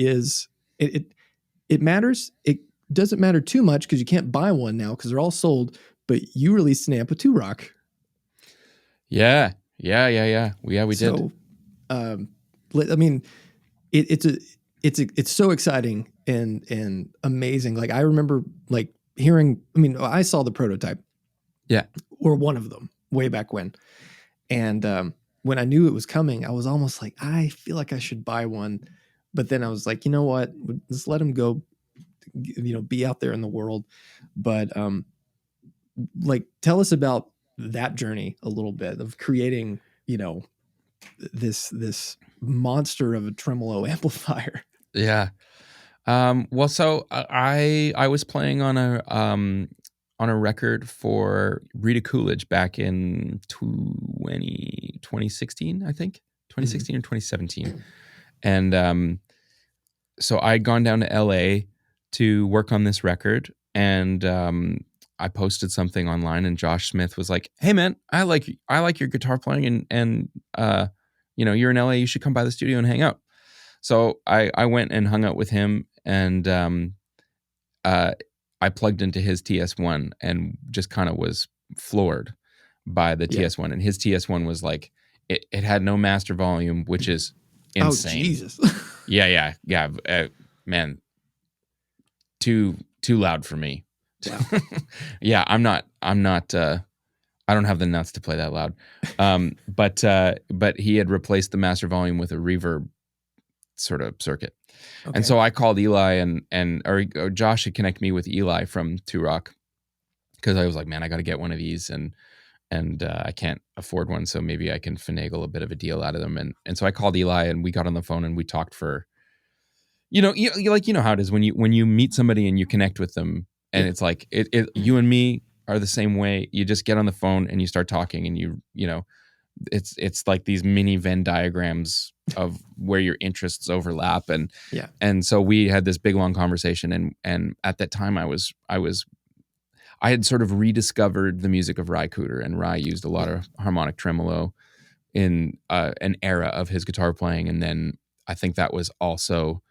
is it matters. It doesn't matter too much because you can't buy one now because they're all sold. But you released an amp with 2-Rock. Yeah. We did. So, I mean, it's so exciting and amazing. Like I remember like hearing. I mean, I saw the prototype. Yeah. Or one of them way back when, and when I knew it was coming, I was almost like, I feel like I should buy one. But then I was like, you know what? Just let him go, be out there in the world. But like, tell us about that journey a little bit of creating, this monster of a tremolo amplifier. Yeah. Well, so I was playing on a record for Rita Coolidge back in 2016, I think 2016 or 2017. And so I'd gone down to LA to work on this record, and I posted something online, and Josh Smith was like, "Hey man, I like your guitar playing, and you're in LA, you should come by the studio and hang out." So I went and hung out with him, and I plugged into his TS1 and just kind of was floored by the TS1. And his TS1 was like, it had no master volume, which is insane. Oh, Jesus. Yeah. Man, too loud for me. Wow. Yeah, I'm not, I don't have the nuts to play that loud. But he had replaced the master volume with a reverb sort of circuit. Okay. And so I called Eli or Josh had connected me with Eli from 2-Rock, because I was like, man, I got to get one of these, and I can't afford one, so maybe I can finagle a bit of a deal out of them. And so I called Eli, and we got on the phone and we talked for, you know how it is when you meet somebody and you connect with them, and it's like you and me are the same way. You just get on the phone and you start talking, and you know. It's like these mini Venn diagrams of where your interests overlap, and so we had this big long conversation, and at that time I had sort of rediscovered the music of Ry Cooder, and Ry used a lot of harmonic tremolo in an era of his guitar playing, and then I think that was also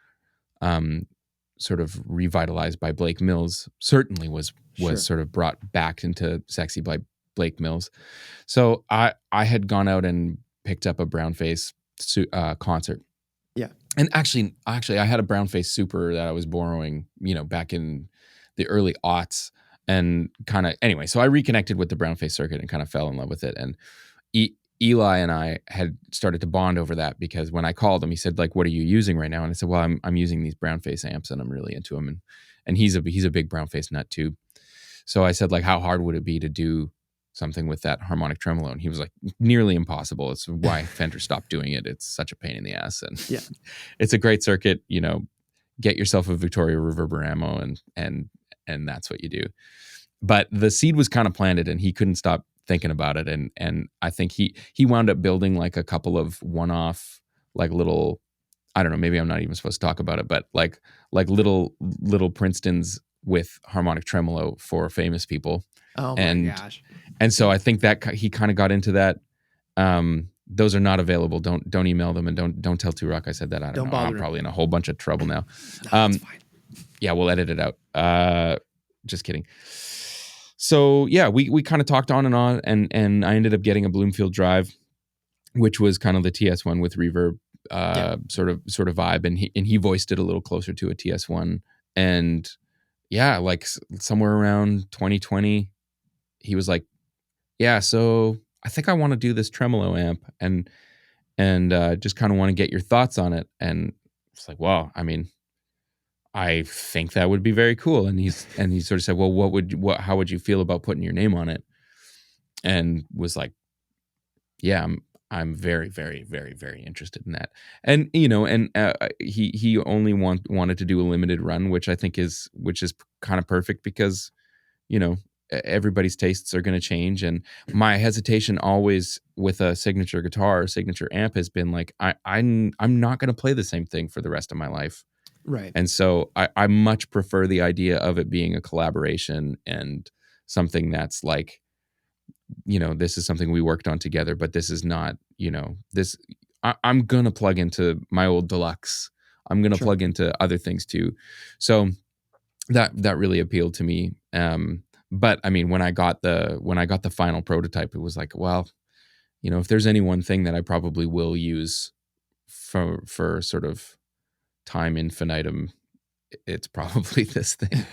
sort of revitalized by Blake Mills. Certainly was sort of brought back into Sexy by Blake Mills. So I had gone out and picked up a Brownface concert. Yeah. And actually I had a Brownface Super that I was borrowing, back in the early aughts, and kind of, anyway, so I reconnected with the Brownface circuit and kind of fell in love with it. And Eli and I had started to bond over that, because when I called him, he said, like, what are you using right now? And I said, well, I'm using these Brownface amps, and I'm really into them. And he's a big Brownface nut too. So I said, like, how hard would it be to do something with that harmonic tremolo? And he was like, nearly impossible. It's why Fender stopped doing it. It's such a pain in the ass. And it's a great circuit, get yourself a Victoria Reverber ammo, and that's what you do. But the seed was kind of planted, and he couldn't stop thinking about it. And I think he wound up building like a couple of one-off, like little, I don't know, maybe I'm not even supposed to talk about it, but like little Princetons with harmonic tremolo for famous people. Oh my gosh. And so I think that he kind of got into that. Those are not available. Don't email them, and don't tell 2-Rock I said that. I don't know. I'm probably in a whole bunch of trouble now. No, it's fine. Yeah, we'll edit it out. Just kidding. So yeah, we kind of talked on, and I ended up getting a Bloomfield Drive, which was kind of the TS1 with reverb, sort of vibe, and he voiced it a little closer to a TS1. And yeah, like somewhere around 2020, he was like, yeah, so I think I want to do this tremolo amp, and just kind of want to get your thoughts on it. And it's like, wow, I mean, I think that would be very cool. And he sort of said, well, how would you feel about putting your name on it? And was like, yeah, I'm very, very, very, very interested in that. And, he only wanted to do a limited run, which I think is kind of perfect, because, everybody's tastes are going to change. And my hesitation always with a signature guitar, signature amp, has been like, I'm not going to play the same thing for the rest of my life. Right. And so I much prefer the idea of it being a collaboration, and something that's like, this is something we worked on together, but this is not, this, I'm going to plug into my old Deluxe. I'm going to Sure. plug into other things too. So that really appealed to me. But I mean, when I got the final prototype, it was like, well, if there's any one thing that I probably will use for sort of time infinitum, it's probably this thing.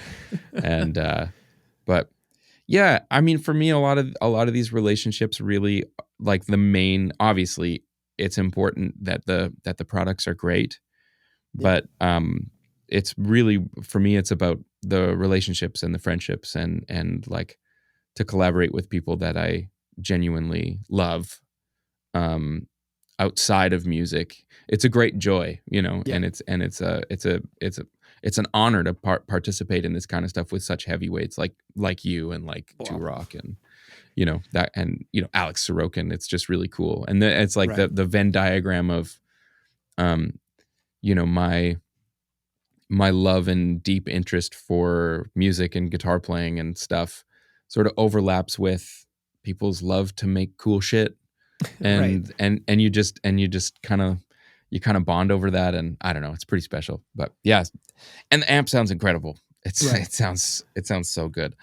And but yeah, I mean, for me, a lot of these relationships really, like, the main, obviously it's important that the products are great, Yeah. but it's really, for me, it's about the relationships and the friendships, and like, to collaborate with people that I genuinely love, um outside of music. It's a great joy, Yeah. and it's an honor to participate in this kind of stuff with such heavyweights like you, and like Two Wow. Rock, and that, and Alex Sorokin. It's just really cool. And it's like Right. the Venn diagram of um my love and deep interest for music and guitar playing and stuff sort of overlaps with people's love to make cool shit. Right. And you just kind of bond over that, and I don't know, it's pretty special. But yeah, and the amp sounds incredible. Right. It sounds so good.